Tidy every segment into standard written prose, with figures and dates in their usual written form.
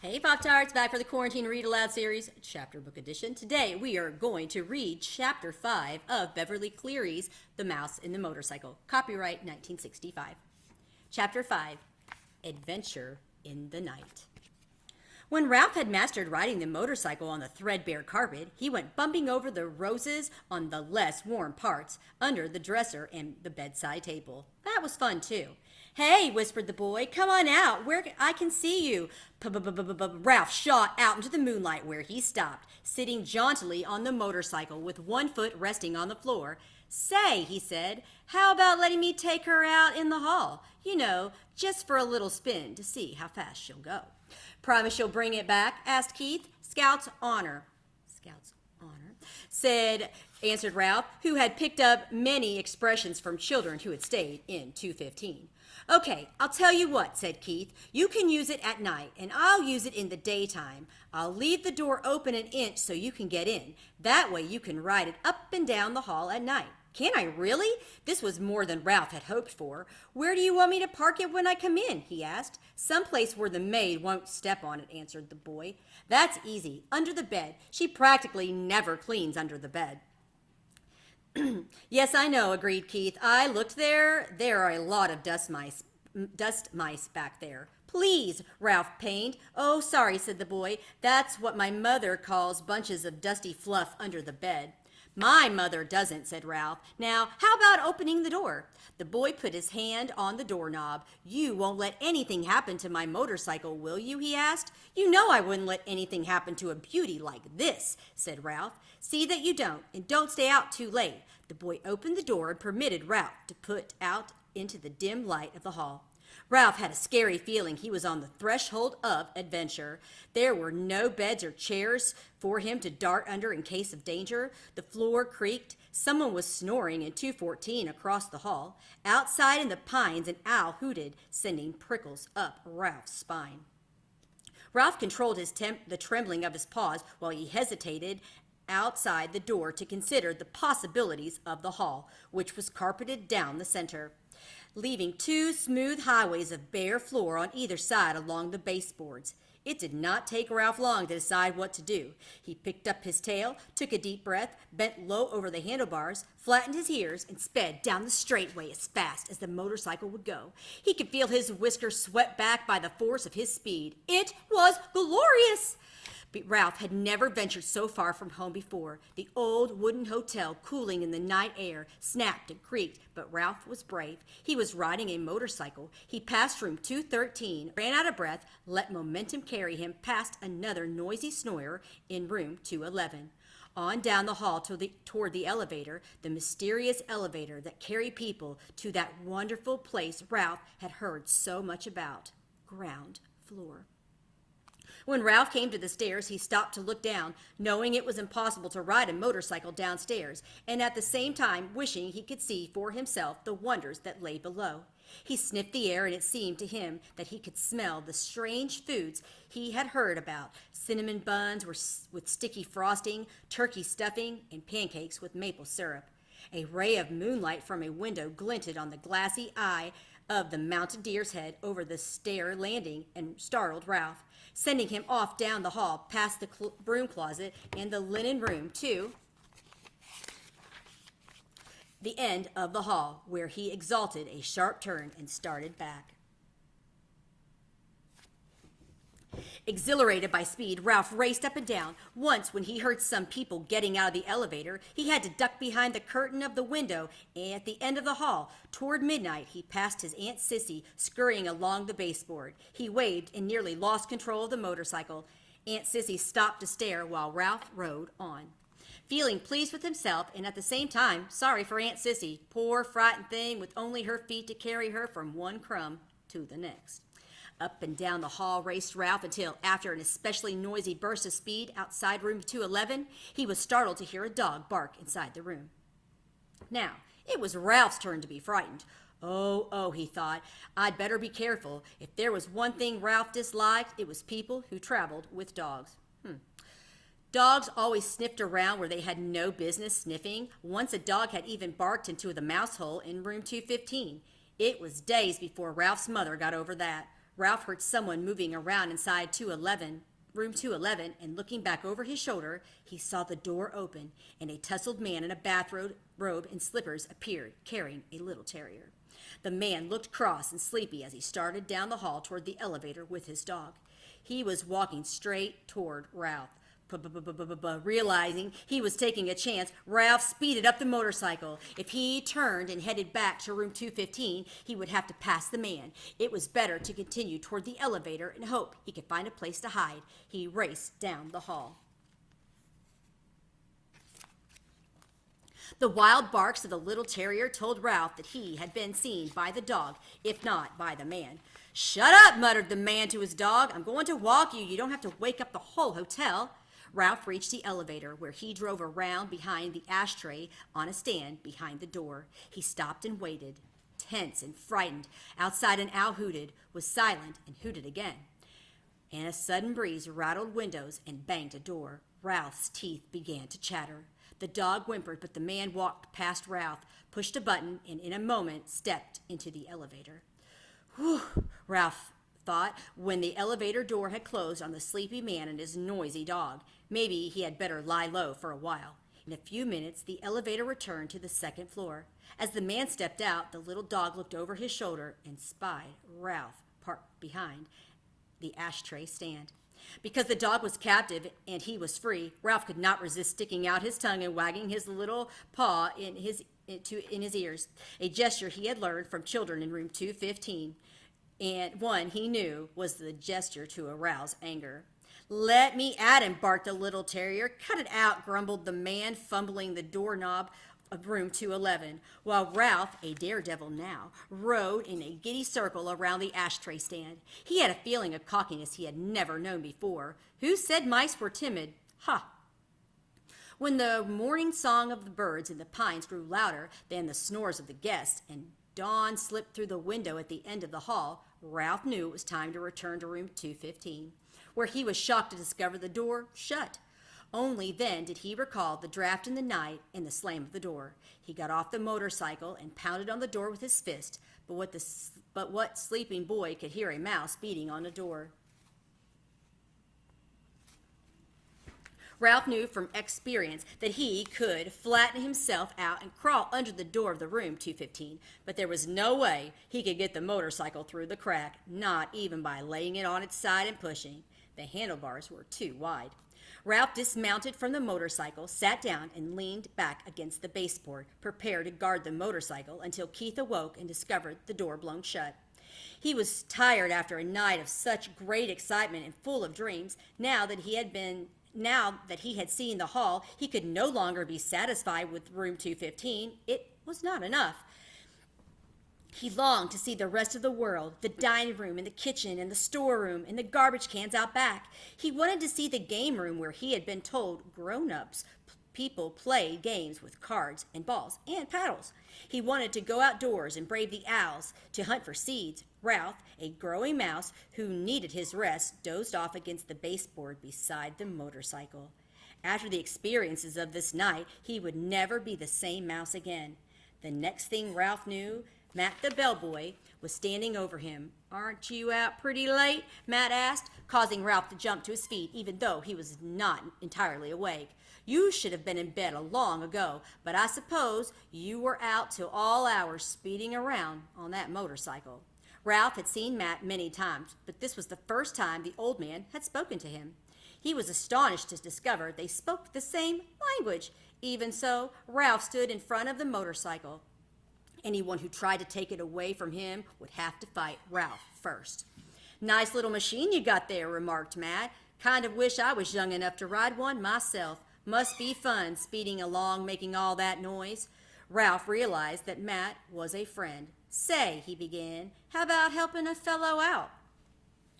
Hey Pop-Tarts, back for the Quarantine Read Aloud series, chapter book edition. Today we are going to read chapter 5 of Beverly Cleary's The Mouse in the Motorcycle, copyright 1965. Chapter 5, Adventure in the Night. When Ralph had mastered riding the motorcycle on the threadbare carpet, he went bumping over the roses on the less warm parts, under the dresser and the bedside table. That was fun, too. "Hey," whispered the boy, "come on out, where I can see you." Ralph shot out into the moonlight, where he stopped, sitting jauntily on the motorcycle with one foot resting on the floor. "Say," he said, "how about letting me take her out in the hall? You know, just for a little spin to see how fast she'll go." "Promise you'll bring it back?" asked Keith. "Scout's honor." "Scout's honor," answered Ralph, who had picked up many expressions from children who had stayed in 215. "Okay, I'll tell you what," said Keith. "You can use it at night, and I'll use it in the daytime. I'll leave the door open an inch so you can get in. That way you can ride it up and down the hall at night." "Can I really?" This was more than Ralph had hoped for. "Where do you want me to park it when I come in?" he asked. "Someplace where the maid won't step on it," answered the boy. "That's easy. Under the bed. She practically never cleans under the bed." "Yes, I know," agreed Keith. "I looked there. There are a lot of dust mice back there." "Please," Ralph pained. "Oh, sorry," said the boy. "That's what my mother calls bunches of dusty fluff under the bed." "My mother doesn't," said Ralph. "Now, how about opening the door?" The boy put his hand on the doorknob. "You won't let anything happen to my motorcycle, will you?" he asked. "You know I wouldn't let anything happen to a beauty like this," said Ralph. "See that you don't, and don't stay out too late." The boy opened the door and permitted Ralph to put out into the dim light of the hall. Ralph had a scary feeling he was on the threshold of adventure. There were no beds or chairs for him to dart under in case of danger. The floor creaked. Someone was snoring in 214 across the hall. Outside in the pines, an owl hooted, sending prickles up Ralph's spine. Ralph controlled the trembling of his paws while he hesitated outside the door to consider the possibilities of the hall, which was carpeted down the center, leaving two smooth highways of bare floor on either side along the baseboards. It did not take Ralph long to decide what to do. He picked up his tail, took a deep breath, bent low over the handlebars, flattened his ears, and sped down the straightway as fast as the motorcycle would go. He could feel his whiskers swept back by the force of his speed. It was glorious! But Ralph had never ventured so far from home before. The old wooden hotel, cooling in the night air, snapped and creaked, but Ralph was brave. He was riding a motorcycle. He passed room 213, ran out of breath, let momentum carry him past another noisy snorer in room 211. On down the hall toward the elevator, the mysterious elevator that carried people to that wonderful place Ralph had heard so much about. Ground floor. When Ralph came to the stairs, he stopped to look down, knowing it was impossible to ride a motorcycle downstairs, and at the same time wishing he could see for himself the wonders that lay below. He sniffed the air, and it seemed to him that he could smell the strange foods he had heard about: cinnamon buns with sticky frosting, turkey stuffing, and pancakes with maple syrup. A ray of moonlight from a window glinted on the glassy eye of the mounted deer's head over the stair landing and startled Ralph, sending him off down the hall past the broom closet and the linen room to the end of the hall, where he exalted a sharp turn and started back. Exhilarated by speed, Ralph raced up and down. Once, when he heard some people getting out of the elevator, he had to duck behind the curtain of the window at the end of the hall. Toward midnight, he passed his Aunt Sissy scurrying along the baseboard. He waved and nearly lost control of the motorcycle. Aunt Sissy stopped to stare while Ralph rode on, feeling pleased with himself and at the same time sorry for Aunt Sissy, poor frightened thing with only her feet to carry her from one crumb to the next. Up and down the hall raced Ralph until, after an especially noisy burst of speed outside room 211, he was startled to hear a dog bark inside the room. Now, it was Ralph's turn to be frightened. Oh, he thought, I'd better be careful. If there was one thing Ralph disliked, it was people who traveled with dogs. Dogs always sniffed around where they had no business sniffing. Once a dog had even barked into the mouse hole in room 215. It was days before Ralph's mother got over that. Ralph heard someone moving around inside room 211, and looking back over his shoulder, he saw the door open, and a tousled man in a bathrobe and slippers appeared, carrying a little terrier. The man looked cross and sleepy as he started down the hall toward the elevator with his dog. He was walking straight toward Ralph. Realizing he was taking a chance, Ralph speeded up the motorcycle. If he turned and headed back to room 215, he would have to pass the man. It was better to continue toward the elevator and hope he could find a place to hide. He raced down the hall. The wild barks of the little terrier told Ralph that he had been seen by the dog, if not by the man. "Shut up," muttered the man to his dog. "I'm going to walk you. You don't have to wake up the whole hotel." Ralph reached the elevator, where he drove around behind the ashtray on a stand behind the door. He stopped and waited, tense and frightened. Outside, an owl hooted, was silent, and hooted again. And a sudden breeze rattled windows and banged a door. Ralph's teeth began to chatter. The dog whimpered, but the man walked past Ralph, pushed a button, and in a moment stepped into the elevator. "Whew," Ralph thought when the elevator door had closed on the sleepy man and his noisy dog. Maybe he had better lie low for a while. In a few minutes, the elevator returned to the second floor. As the man stepped out, the little dog looked over his shoulder and spied Ralph parked behind the ashtray stand. Because the dog was captive and he was free, Ralph could not resist sticking out his tongue and wagging his little paw in his ears, a gesture he had learned from children in room 215, and one he knew was the gesture to arouse anger. "Let me at him," barked the little terrier. "Cut it out," grumbled the man, fumbling the doorknob of room 211, while Ralph, a daredevil now, rode in a giddy circle around the ashtray stand. He had a feeling of cockiness he had never known before. Who said mice were timid? Ha! When the morning song of the birds in the pines grew louder than the snores of the guests, and dawn slipped through the window at the end of the hall, Ralph knew it was time to return to room 215, where he was shocked to discover the door shut. Only then did he recall the draft in the night and the slam of the door. He got off the motorcycle and pounded on the door with his fist, but what sleeping boy could hear a mouse beating on a door? Ralph knew from experience that he could flatten himself out and crawl under the door of the room 215, but there was no way he could get the motorcycle through the crack, not even by laying it on its side and pushing. The handlebars were too wide. Ralph dismounted from the motorcycle, sat down, and leaned back against the baseboard, prepared to guard the motorcycle until Keith awoke and discovered the door blown shut. He was tired after a night of such great excitement and full of dreams. Now that he had seen the hall, he could no longer be satisfied with room 215. It was not enough. He longed to see the rest of the world, the dining room and the kitchen and the storeroom and the garbage cans out back. He wanted to see the game room where he had been told grown-ups people played games with cards and balls and paddles. He wanted to go outdoors and brave the owls to hunt for seeds. Ralph, a growing mouse who needed his rest, dozed off against the baseboard beside the motorcycle. After the experiences of this night, he would never be the same mouse again. The next thing Ralph knew, Matt the bellboy was standing over him. "Aren't you out pretty late?" Matt asked, causing Ralph to jump to his feet, even though he was not entirely awake. "You should have been in bed long ago, but I suppose you were out till all hours speeding around on that motorcycle." Ralph had seen Matt many times, but this was the first time the old man had spoken to him. He was astonished to discover they spoke the same language. Even so, Ralph stood in front of the motorcycle. Anyone who tried to take it away from him would have to fight Ralph first. "Nice little machine you got there," remarked Matt. "Kind of wish I was young enough to ride one myself. Must be fun speeding along making all that noise." Ralph realized that Matt was a friend. "Say," he began, "how about helping a fellow out?"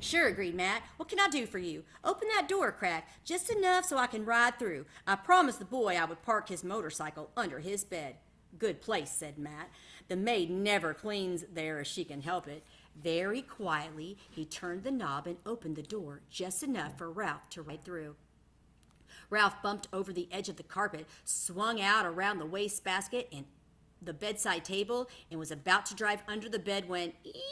"Sure," agreed Matt. "What can I do for you?" "Open that door crack, just enough so I can ride through. I promised the boy I would park his motorcycle under his bed." "Good place," said Matt. "The maid never cleans there if she can help it." Very quietly, he turned the knob and opened the door just enough for Ralph to ride through. Ralph bumped over the edge of the carpet, swung out around the wastebasket and the bedside table, and was about to drive under the bed when, "Eee!"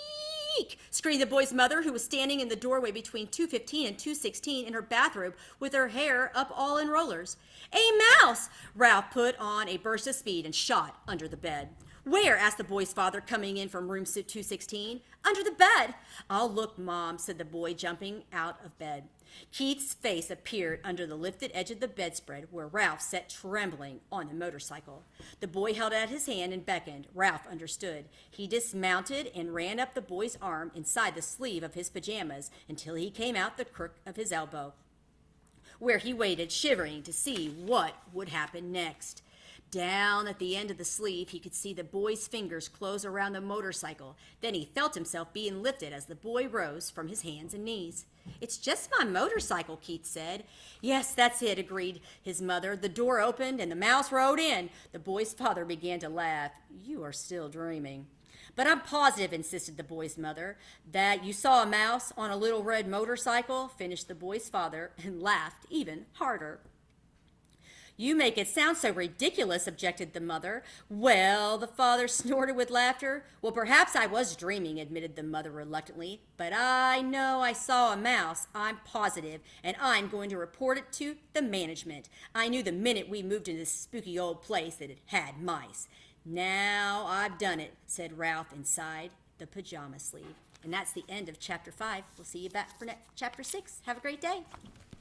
Eek! Screamed the boy's mother, who was standing in the doorway between 215 and 216 in her bathrobe with her hair up all in rollers. A mouse! Ralph put on a burst of speed and shot under the bed. Where? Asked the boy's father, coming in from room 216. Under the bed. I'll look, Mom, said the boy, jumping out of bed. Keith's face appeared under the lifted edge of the bedspread where Ralph sat trembling on the motorcycle. The boy held out his hand and beckoned. Ralph understood. He dismounted and ran up the boy's arm inside the sleeve of his pajamas until he came out the crook of his elbow, where he waited, shivering, to see what would happen next. Down at the end of the sleeve, he could see the boy's fingers close around the motorcycle. Then he felt himself being lifted as the boy rose from his hands and knees. It's just my motorcycle, Keith said. Yes, that's it, agreed his mother. The door opened and the mouse rode in. The boy's father began to laugh. You are still dreaming. But I'm positive, insisted the boy's mother, that you saw a mouse on a little red motorcycle, finished the boy's father, and laughed even harder. You make it sound so ridiculous, objected the mother. Well, the father snorted with laughter. Well, perhaps I was dreaming, admitted the mother reluctantly. But I know I saw a mouse, I'm positive, and I'm going to report it to the management. I knew the minute we moved into this spooky old place that it had mice. Now I've done it, said Ralph inside the pajama sleeve. And that's the end of chapter 5. We'll see you back for chapter 6. Have a great day.